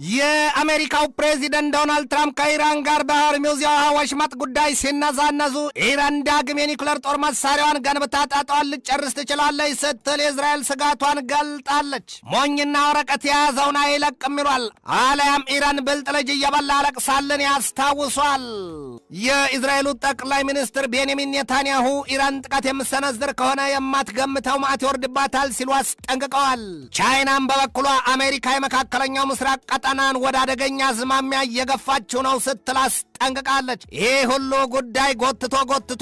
የአሜሪካው ፕሬዚደንት ዶናልድ ትራምፕ ከኢራን ጋር በሆርሙዝ የውሃ ወሽመጥ ጉዳይ ሲነዛነዙ ኢራን ዳግም የኒውክሌር ጦር መሳሪያዋን ገንብታ ጣጣዋን ልጨርስ ትችላለች ስትል የእስራኤል ስጋቷን ገልጣለች። ሞኝና ወረቀት የያዘውን አይለቅም ይሏል። አለያም ኢራን ብልጥ ልጅ እየበላ አለቅሳልን ያስታውሷል። የእስራኤሉ ጠቅላይ ሚኒስትር ቤንያሚን ኔታንያሁ ኢራን ጥቃት የምሰነዝር ከሆነ የማትገምተው ማዕት ይወርድባታል ሲሉ አስጠንቅቀዋል። ቻይናም በበኩሏ አሜሪካ የመካከለኛው ምስራቅ ቀጠናን ወደ አደገኛ አዝማሚያ እየገፋችው ነው ስትል አስጠንቅቃለች። ይህ ሁሉ ጉዳይ ጎትቶ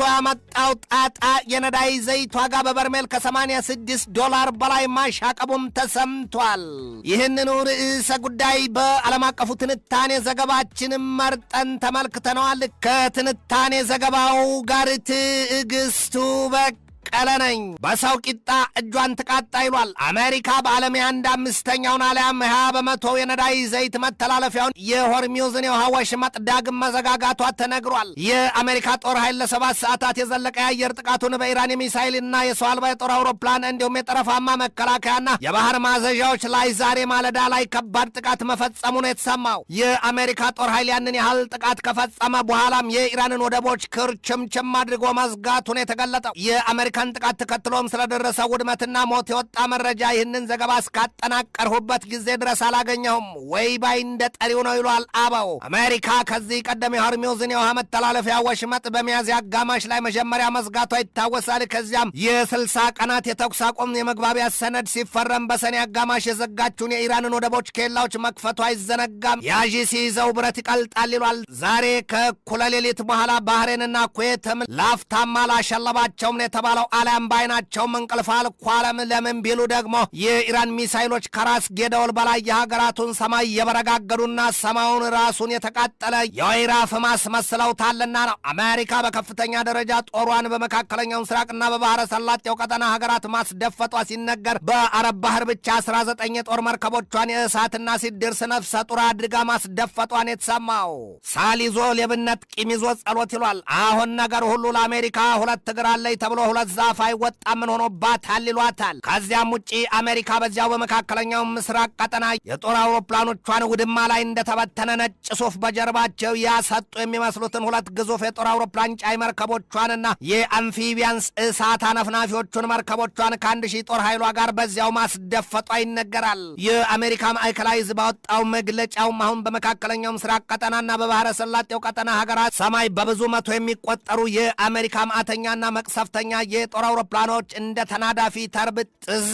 ያመጣው ጣጣ የነዳጅ ዘይት ዋጋ በበርሜል $86 በላይ ማሻቀቡም ተሰምቷል። ይህንኑ ርዕሰ ጉዳይ በዓለም አቀፉ ትንታኔ ዘገባችንም መርጠን ተመልክተነዋል። ከትንታኔ ዘገባው ጋር ትዕግስቱ በቀለ ነኝ። በሰው ቂጣ እጇን ትቃጣ ይሏል። አሜሪካ በዓለም የ1/5ኛውን አሊያም 20% የነዳጅ ዘይት መተላለፊያውን የሆርሙዝን የውሃ ወሽመጥ ዳግም መዘጋጋቷ ተነግሯል። የአሜሪካ ጦር ኃይል ለ7 ሰዓታት የዘለቀ የአየር ጥቃቱን በኢራን የሚሳይልና የሰው አልባ የጦር አውሮፕላን እንዲሁም የጠረፋማ መከላከያና የባህር ማዘዣዎች ላይ ዛሬ ማለዳ ላይ ከባድ ጥቃት መፈጸሙ ነው የተሰማው። የአሜሪካ ጦር ኃይል ያንን ያህል ጥቃት ከፈጸመ በኋላም የኢራንን ወደቦች ክርችምችም አድርጎ መዝጋቱን የተገለጠው የአሜሪካን ጥቃት ተከትሎም ስለደረሰው ውድመትና ሞት የወጣ መረጃ ይህንን ዘገባ እስካጠናቀርሁበት ጊዜ ድረስ አላገኘሁም። ወይ ባይ እንደ ጠሪው ነው ይሏል አበው። አሜሪካ ከዚህ ቀደም የሆርሙዝን የውሃ መተላለፊያ ወሽመጥ በሚያዝያ አጋማሽ ላይ መጀመሪያ መዝጋቷ ይታወሳል። ከዚያም የ60 ቀናት የተኩስ አቁም የመግባቢያ ሰነድ ሲፈረም በሰኔ አጋማሽ የዘጋችውን የኢራንን ወደቦች ኬላዎች መክፈቷ አይዘነጋም። ያዢ ሲይዘው ብረት ይቀልጣል ይሏል። ዛሬ ከእኩለ ሌሊት በኋላ ባህሬንና ኩዌትም ላፍታማ ላሸለባቸውም የተባለው አሊያም ባይናቸውም እንቅልፍ አልኳለም። ለምን ቢሉ ደግሞ የኢራን ሚሳይሎች ከራስ ጌደውል በላይ የሀገራቱን ሰማይ የበረጋገዱና ሰማዩን ራሱን የተቃጠለ የወይራ ፍም አስመስለውታልና ነው። አሜሪካ በከፍተኛ ደረጃ ጦሯን በመካከለኛው ምስራቅና በባህረ ሰላጤው ቀጠና ሀገራት ማስደፈጧ ሲነገር በአረብ ባህር ብቻ 19 የጦር መርከቦቿን የእሳትና ሲድርስ ነፍሰ ጡር አድርጋ ማስደፈጧን የተሰማው። ሳል ይዞ ሌብነት ቂም ይዞ ጸሎት ይሏል። አሁን ነገር ሁሉ ለአሜሪካ ሁለት እግር አለኝ ተብሎ ሁለት ዛፍ አይወጣም ምን ሆኖባታል ይሏታል። ከዚያም ውጪ አሜሪካ በዚያው በመካከለኛው ምስራቅ ቀጠና የጦር አውሮፕላኖቿን ውድማ ላይ እንደተበተነ ነጭ ሱፍ በጀርባቸው ያሰጡ የሚመስሉትን ሁለት ግዙፍ የጦር አውሮፕላን ጫይ መርከቦቿንና የአምፊቢያንስ እሳት አነፍናፊዎቹን መርከቦቿን ከ1000 ጦር ኃይሏ ጋር በዚያው ማስደፈጧ ይነገራል። የአሜሪካ ማዕከላዊ ዕዝ ባወጣው መግለጫውም አሁን በመካከለኛው ምስራቅ ቀጠናና በባህረ ሰላጤው ቀጠና ሀገራት ሰማይ በብዙ መቶ የሚቆጠሩ የአሜሪካ ማዕተኛና መቅሰፍተኛ የጦር አውሮፕላኖች እንደ ተናዳፊ ተርብጥዝ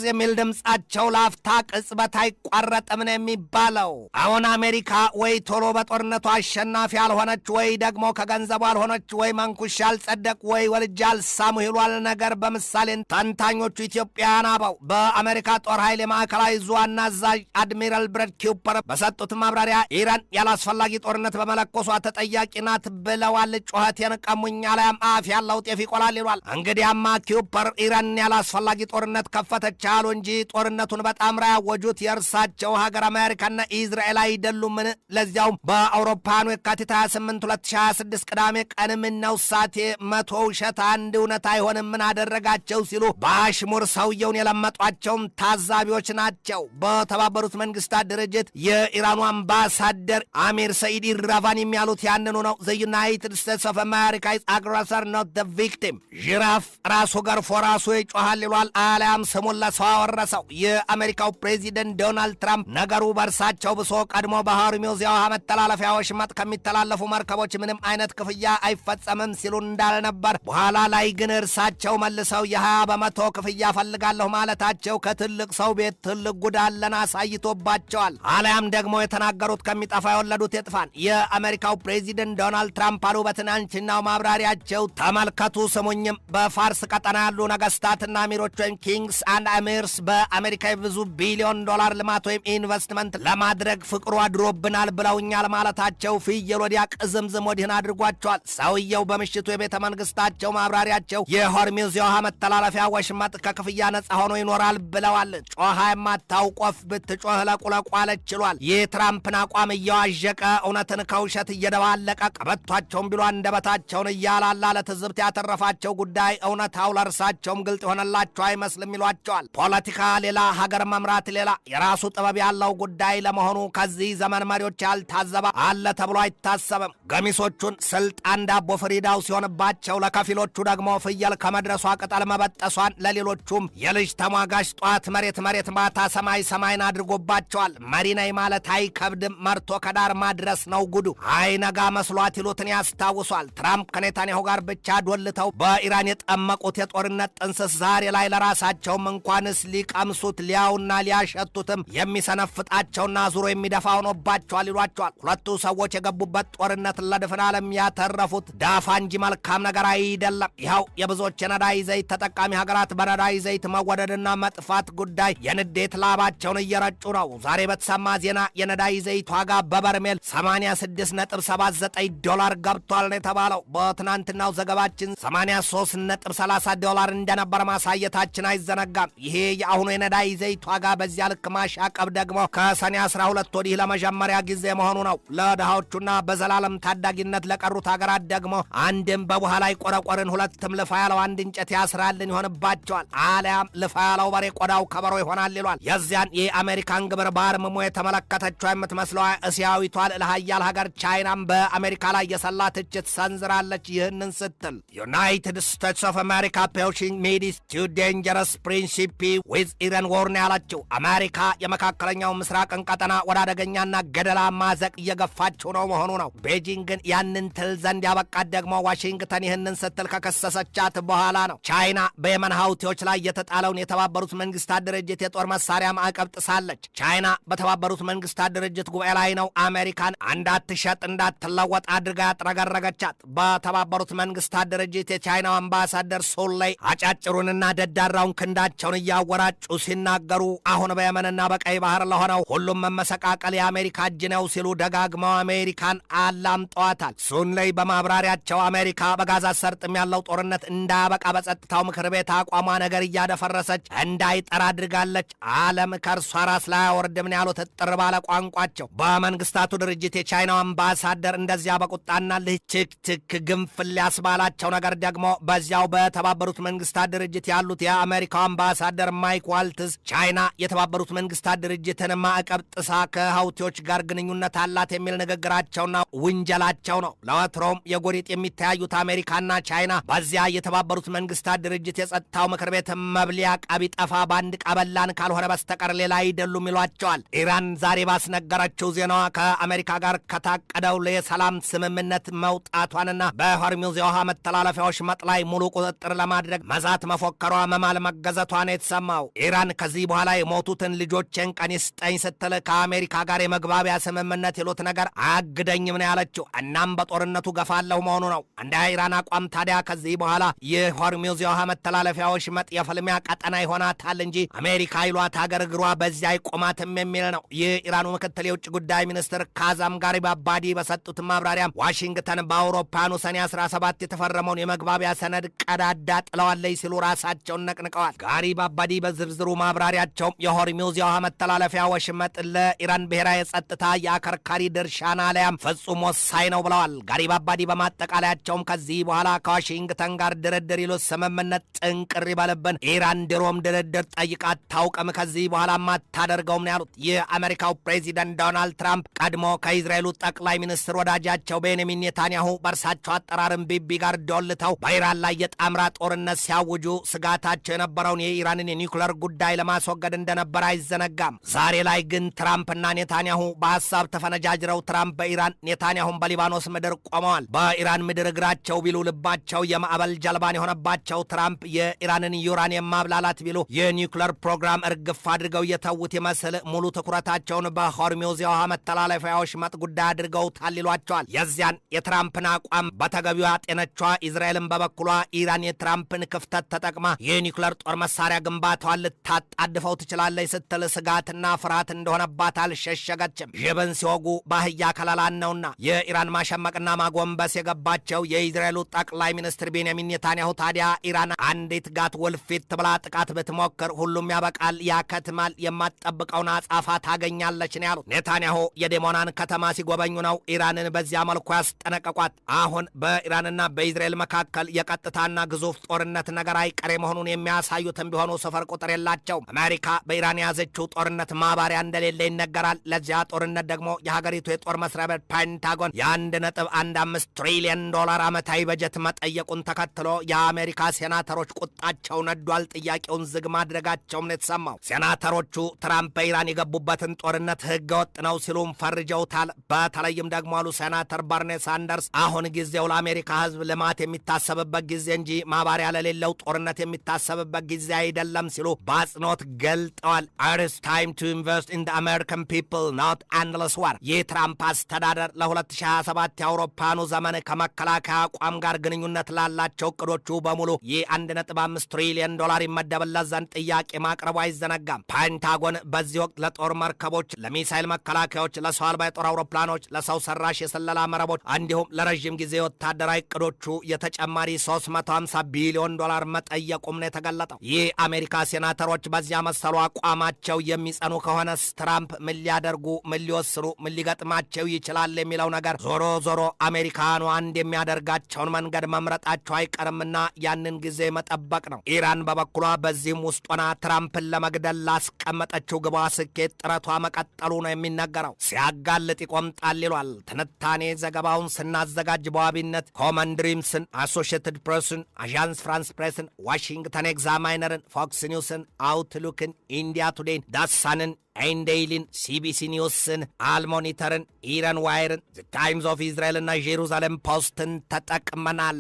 የሚል ድምጻቸው ላፍታ ቅጽበት አይቋረጥም ነው የሚባለው። አሁን አሜሪካ ወይ ቶሎ በጦርነቱ አሸናፊ አልሆነች፣ ወይ ደግሞ ከገንዘቡ አልሆነች፣ ወይ መንኩሻ አልጸደቅ፣ ወይ ወልጃ አልሳሙ ይሏል ነገር በምሳሌን ተንታኞቹ ኢትዮጵያውያን አበው። በአሜሪካ ጦር ኃይል የማዕከላዊ ዕዝ ዋና አዛዥ አድሚራል ብሬድ ኩፐር በሰጡት ማብራሪያ ኢራን ያላስፈላጊ ጦርነት በመለኮሷ ተጠያቂ ናት ብለዋል። ጩኸቴን ቀሙኝ አሊያም አፍ ያለው ጤፍ ይቆላል ይሏል። እንግዲያማ ኩፐር ኢራን ያላስፈላጊ ጦርነት ከፈተች አሉ እንጂ ጦርነቱን በጣምራ ያወጁት የእርሳቸው ሀገር አሜሪካና ኢዝራኤል አይደሉምን? ለዚያውም በአውሮፓውያኑ የካቲት 28 2026 ቅዳሜ ቀን ምነው ሳቴ 100 ውሸት አንድ እውነት አይሆንም ምን አደረጋቸው ሲሉ በአሽሙር ሰውየውን የለመጧቸውም ታዛቢዎች ናቸው። በተባበሩት መንግስታት ድርጅት የኢራኑ አምባሳደር አሚር ሰኢድ ኢራቫን የሚያሉት ያንኑ ነው። ዘ ዩናይትድ ስቴትስ ኦፍ አሜሪካ ኢዝ አግሬሰር ኖት ዘ ቪክቲም። ጅራፍ ራሱ ገርፎ ራሱ ይጮሃል ይሏል። አሊያም ስሙን ለሰው አወረሰው። የአሜሪካው ፕሬዚደንት ዶናልድ ትራምፕ ነገሩ በእርሳቸው ብሶ ቀድሞ በሆርሙዝ የውሃ መተላለፊያ ወሽመጥ ከሚተላለፉ መርከቦች ምንም አይነት ክፍያ አይፈጸምም ሲሉ እንዳልነበር፣ በኋላ ላይ ግን እርሳቸው መልሰው የ20% ክፍያ ፈልጋለሁ ማለታቸው ከትልቅ ሰው ቤት ትልቅ ጉዳለን አሳይቶባቸዋል። አሊያም ደግሞ የተናገሩት ከሚጠፋ የወለዱት የጥፋን። የአሜሪካው ፕሬዚደንት ዶናልድ ትራምፕ አሉ በትናንትናው ማብራሪያቸው ተመልከቱ ስሙኝም በፋርስ ቀጠና ያሉ ነገስታትና አሚሮች ወይም ኪንግስ አንድ አሚርስ በአሜሪካ ብዙ ቢሊዮን ዶላር ልማት ወይም ኢንቨስትመንት ለማድረግ ፍቅሩ አድሮብናል ብለውኛል ማለታቸው ፍየል ወዲያ ቅዝምዝም ወዲህን አድርጓቸዋል። ሰውየው በምሽቱ የቤተ መንግስታቸው ማብራሪያቸው የሆርሙዝ የውሃ መተላለፊያ ወሽመጥ ከክፍያ ነጻ ሆኖ ይኖራል ብለዋል። ጮሃ የማታውቆፍ ብትጮህ ለቁለቁ አለች ችሏል። የትራምፕን አቋም እየዋዠቀ እውነትን ከውሸት እየደባለቀ ቀበቷቸውን ቢሉ አንደበታቸውን እያላላ ለትዝብት ያተረፋቸው ጉዳይ እውነታው ለእርሳቸውም ግልጽ የሆነላቸው አይመስልም ይሏቸዋል። ፖለቲካ ሌላ፣ ሀገር መምራት ሌላ፣ የራሱ ጥበብ ያለው ጉዳይ ለመሆኑ ከዚህ ዘመን መሪዎች ያልታዘበ አለ ተብሎ አይታሰብም። ገሚሶቹን ስልጣን ዳቦ ፍሪዳው ሲሆንባቸው፣ ለከፊሎቹ ደግሞ ፍየል ከመድረሷ ቅጠል መበጠሷን፣ ለሌሎቹም የልጅ ተሟጋሽ ጧት መሬት መሬት ማታ ሰማይ ሰማይን አድርጎባቸዋል። መሪ ነኝ ማለት አይከብድም፣ መርቶ ከዳር ማድረስ ነው ጉዱ። አይነጋ መስሏት ይሉትን ያስታውሷል። ትራምፕ ከኔታንያሁ ጋር ብቻ ዶልተው በኢራን የጠመቁት የጦርነት ጥንስስ ዛሬ ላይ ለራሳቸውም እንኳንስ ሊቀምሱት ሊያውና ሊያሸቱትም የሚሰነፍጣቸውና ዙሮ የሚደፋ ሆኖባቸዋል ይሏቸዋል። ሁለቱ ሰዎች የገቡበት ጦርነት ለድፍን ዓለም ያተረፉት ዳፋ እንጂ መልካም ነገር አይደለም። ይኸው የብዙዎች የነዳጅ ዘይት ተጠቃሚ ሀገራት በነዳጅ ዘይት መወደድና መጥፋት ጉዳይ የንዴት ላባቸውን እየረጩ ነው። ዛሬ በተሰማ ዜና የነዳጅ ዘይት ዋጋ በበርሜል $86.79 ገብቷል ነው የተባለው። በትናንትናው ዘገባችን $83.30 እንደነበር ማሳየታችን አይዘነጋም። ይሄ የአሁኑ የነዳጅ ዘይት ዋጋ በዚያ ልክ ማሻቀብ ደግሞ ከሰኔ 12 ወዲህ ለመጀመሪያ ጊዜ መሆኑ ነው። ለድሃዎቹና በዘላለም ታዳጊነት ለቀሩት ሀገራት ደግሞ አንድም በቡሃ ላይ ቆረቆርን፣ ሁለትም ልፋ ያለው አንድ እንጨት ያስራልን ይሆንባቸዋል። አሊያም ልፋ ያለው በሬ ቆዳው ከበሮ ይሆናል ይሏል። የዚያን የአሜሪካን ግብር በአርምሞ የተመለከተችው የምትመስለው እስያዊቷ ልዕለ ኃያል ሀገር ቻይናም በአሜሪካ ላይ የሰላ ትችት ሰንዝራለች። ይህንን ስትል ዩናይትድ ስቴትስ ኦፍ አሜሪካ ፑሽንግ ሚድስ ቱ ዴንጀረስ ፕሪንሲፒ ዊዝ ኢራን ዎር ነው ያለችው። አሜሪካ የመካከለኛው ምስራቅን ቀጠና ወደ አደገኛና ገደላ ማዘቅ እየገፋችው ነው መሆኑ ነው። ቤጂንግን ያንን ትል ዘንድ ያበቃት ደግሞ ዋሽንግተን ይህንን ስትል ከከሰሰቻት በኋላ ነው። ቻይና በየመን ሀውቲዎች ላይ የተጣለውን የተባበሩት መንግስታት ድርጅት የጦር መሳሪያ ማዕቀብ ጥሳለች። ቻይና በተባበሩት መንግስታት ድርጅት ጉባኤ ላይ ነው አሜሪካን እንዳትሸጥ እንዳትለወጥ አድርጋ ያጥረገረገቻት። በተባበሩት መንግስታት ድርጅት የቻይናው አምባሳደር ሱን ላይ አጫጭሩንና ደዳራውን ክንዳቸውን እያወራጩ ሲናገሩ አሁን በየመንና በቀይ ባህር ለሆነው ሁሉም መመሰቃቀል የአሜሪካ እጅ ነው ሲሉ ደጋግመው አሜሪካን አላምጠዋታል። ሱን ላይ በማብራሪያቸው አሜሪካ በጋዛ ሰርጥም ያለው ጦርነት እንዳያበቃ በጸጥታው ምክር ቤት አቋሟ ነገር እያደፈረሰች እንዳይጠራ አድርጋለች። ዓለም ከእርሷ ራስ ላይ አወርድም ነው ያሉት ጥር ባለ ቋንቋቸው። በመንግስታቱ ድርጅት የቻይናው አምባሳደር እንደዚያ በቁጣና ልችክችክ ግንፍል ያስባላቸው ነገር ደግሞ በዚያው በተባበሩት መንግስታት ድርጅት ያሉት የአሜሪካው አምባሳደር ማይክ ዋልትስ ቻይና የተባበሩት መንግስታት ድርጅትን ማዕቀብ ጥሳ ከሀውቲዎች ጋር ግንኙነት አላት የሚል ንግግራቸውና ውንጀላቸው ነው። ለወትሮም የጎሪጥ የሚተያዩት አሜሪካና ቻይና በዚያ የተባበሩት መንግስታት ድርጅት የጸጥታው ምክር ቤት መብሊያ ቃቢ ጠፋ በአንድ ቀበላን ካልሆነ በስተቀር ሌላ አይደሉም ይሏቸዋል። ኢራን ዛሬ ባስነገረችው ዜናዋ ከአሜሪካ ጋር ከታቀደው የሰላም ስምምነት መውጣቷንና በሆርሙዝ የውሃ መተላለፊያዎች መጥላይ ሙሉ ቁጥጥር ለማድረግ መዛት መፎከሯ መማል መገዘቷን የተሰማው ኢራን ከዚህ በኋላ የሞቱትን ልጆችን ቀን ይስጠኝ ስትል ከአሜሪካ ጋር የመግባቢያ ስምምነት ይሉት ነገር አያግደኝም ነው ያለችው። እናም በጦርነቱ ገፋለሁ መሆኑ ነው። እንደ ኢራን አቋም ታዲያ ከዚህ በኋላ የሆርሙዝ የውሃ መተላለፊያዎች መጥ የፍልሚያ ቀጠና ይሆናታል እንጂ አሜሪካ ይሏት ሀገር እግሯ በዚያ አይቆማትም የሚል ነው። የኢራኑ ምክትል የውጭ ጉዳይ ሚኒስትር ካዛም ጋሪባባዲ በሰጡት ማብራሪያ ዋሽንግተን በአውሮፓኑ ሰኔ 17 የተፈረመውን የመግባቢያ ሰነድ ቀዳዳ ጥለዋለች ሲሉ ራሳቸውን ነቅንቀዋል። ጋሪባባዲ በዝርዝሩ ማብራሪያቸው የሆርሙዝ የውሃ መተላለፊያ ወሽመጥ ለኢራን ብሔራዊ የጸጥታ የአከርካሪ ድርሻና አለያም ፍጹም ወሳኝ ነው ብለዋል። ጋሪባባዲ በማጠቃለያቸውም ከዚህ በኋላ ከዋሽንግተን ጋር ድርድር ይሉት ስምምነት ጥንቅር ይበልብን፣ ኢራን ድሮም ድርድር ጠይቃ አታውቅም፣ ከዚህ በኋላ ማታደርገውም ነው ያሉት። የአሜሪካው ፕሬዚደንት ዶናልድ ትራምፕ ቀድሞ ከእስራኤሉ ጠቅላይ ሚኒስትር ወዳጃቸው ቤንያሚን ኔታንያሁ በእርሳቸው አጠራርም ቢቢ ጋር ዶልተው በኢራን ላይ የጣምራ ጦርነት ሲያውጁ ስጋታቸው የነበረውን የኢራንን የኒውክለር ጉዳይ ለማስወገድ እንደነበር አይዘነጋም። ዛሬ ላይ ግን ትራምፕና ኔታንያሁ በሐሳብ ተፈነጃጅረው ትራምፕ በኢራን ኔታንያሁን በሊባኖስ ምድር ቆመዋል። በኢራን ምድር እግራቸው ቢሉ ልባቸው የማዕበል ጀልባን የሆነባቸው ትራምፕ የኢራንን ዩራኒየም ማብላላት ቢሉ የኒውክለር ፕሮግራም እርግፍ አድርገው የተዉት ይመስል ሙሉ ትኩረታቸውን በሆርሙዝ የውሃ መተላለፊያዎች መጥ ጉዳይ አድርገውታል ይሏቸዋል። የዚያን የትራምፕን አቋም በተገቢው ያጤነቿ እስራኤልን በበኩሏ ኢራን የትራምፕን ክፍተት ተጠቅማ የኒውክለር ጦር መሳሪያ ግንባታዋን ልታጣድፈው ትችላለች ስትል ስጋትና ፍርሃት እንደሆነባት አልሸሸገችም። ዥብን ሲወጉ ባህያ ከለላን ነውና የኢራን ማሸመቅና ማጎንበስ የገባቸው የእስራኤሉ ጠቅላይ ሚኒስትር ቤንያሚን ኔታንያሁ ታዲያ ኢራን አንዲት ጋት ወልፊት ብላ ጥቃት ብትሞክር ሁሉም ያበቃል፣ ያከትማል፣ የማትጠብቀውን አጻፋ ታገኛለች ነው ያሉት። ኔታንያሁ የዴሞናን ከተማ ሲጎበኙ ነው ኢራንን በዚያ መልኩ ያስጠነቀቋት። አሁን በኢራንና በእስራኤል መካከል የቀጥታና ግዙፍ ጦርነት ነገር አይቀሬ መሆኑን የሚያሳዩትም ቢሆኑ ስፍር ቁጥር የላቸው። አሜሪካ በኢራን የያዘችው ጦርነት ማባሪያ እንደሌለ ይነገራል። ለዚያ ጦርነት ደግሞ የሀገሪቱ የጦር መስሪያ ቤት ፔንታጎን የ1.15 ትሪሊየን ዶላር ዓመታዊ በጀት መጠየቁን ተከትሎ የአሜሪካ ሴናተሮች ቁጣቸው ነዷል። ጥያቄውን ዝግ ማድረጋቸውም ነው የተሰማው። ሴናተሮቹ ትራምፕ በኢራን የገቡበትን ጦርነት ህገወጥ ነው ሲሉም ፈርጀውታል። በተለይም ደግሞ አሉ ሴናተር በርኒ ሳንደርስ አሁን ጊዜው ለአሜሪካ ህዝብ ልማት የሚታሰብበት ጊዜ እንጂ ማባሪያ ለሌለው ጦርነት የሚታሰብበት ጊዜ አይደለም ሲሉ በአጽንኦት ገልጠዋል። It's time to invest in the American people, not endless war. የትራምፕ አስተዳደር ለ2027 የአውሮፓኑ ዘመን ከመከላከያ አቋም ጋር ግንኙነት ላላቸው እቅዶቹ በሙሉ የ1.5 ትሪሊየን ዶላር ይመደብለት ዘንድ ጥያቄ ማቅረቡ አይዘነጋም። ፔንታጎን በዚህ ወቅት ለጦር መርከቦች፣ ለሚሳይል መከላከያዎች፣ ለሰው አልባ የጦር አውሮፕላኖች፣ ለሰው ሰራሽ የስለላ መረቦች እንዲሁም ለረዥም ጊዜ ወታደራዊ እቅዶቹ የተጨማሪ 350 ቢሊዮን ዶላር መጠየቁም ነው የተገለጠው። ይህ አሜሪካ ሴናተሮች በዚያ መሰሉ አቋማቸው የሚጸኑ ከሆነስ ትራምፕ ምን ሊያደርጉ፣ ምን ሊወስኑ፣ ምን ሊገጥማቸው ይችላል የሚለው ነገር ዞሮ ዞሮ አሜሪካኑ አንድ የሚያደርጋቸውን መንገድ መምረጣቸው አይቀርምና ያንን ጊዜ መጠበቅ ነው። ኢራን በበኩሏ በዚህም ውስጥ ሆና ትራምፕን ለመግደል ላስቀመጠችው ግቧ ስኬት ጥረቷ መቀጠሉ ነው የሚነገረው። ሲያጋልጥ ይቆምጣል ይሏል። ትንታኔ ዘገባውን ስናዘጋጅ በዋቢነት ኮመን ድሪምስን፣ አሶሺየትድ ፕሬስን፣ አዣንስ ፍራንስ ፕሬስን፣ ዋሽንግተን ኤግዛማይነርን፣ ፎክስ ኒውስን፣ አውትሉክን፣ ኢንዲያ ቱዴይን፣ ዳሳንን፣ ኤንዴይሊን፣ ሲቢሲ ኒውስን፣ አልሞኒተርን፣ ኢረን ዋይርን፣ ዘ ታይምስ ኦፍ ኢዝራኤልና ጄሩዛሌም ፖስትን ተጠቅመናል።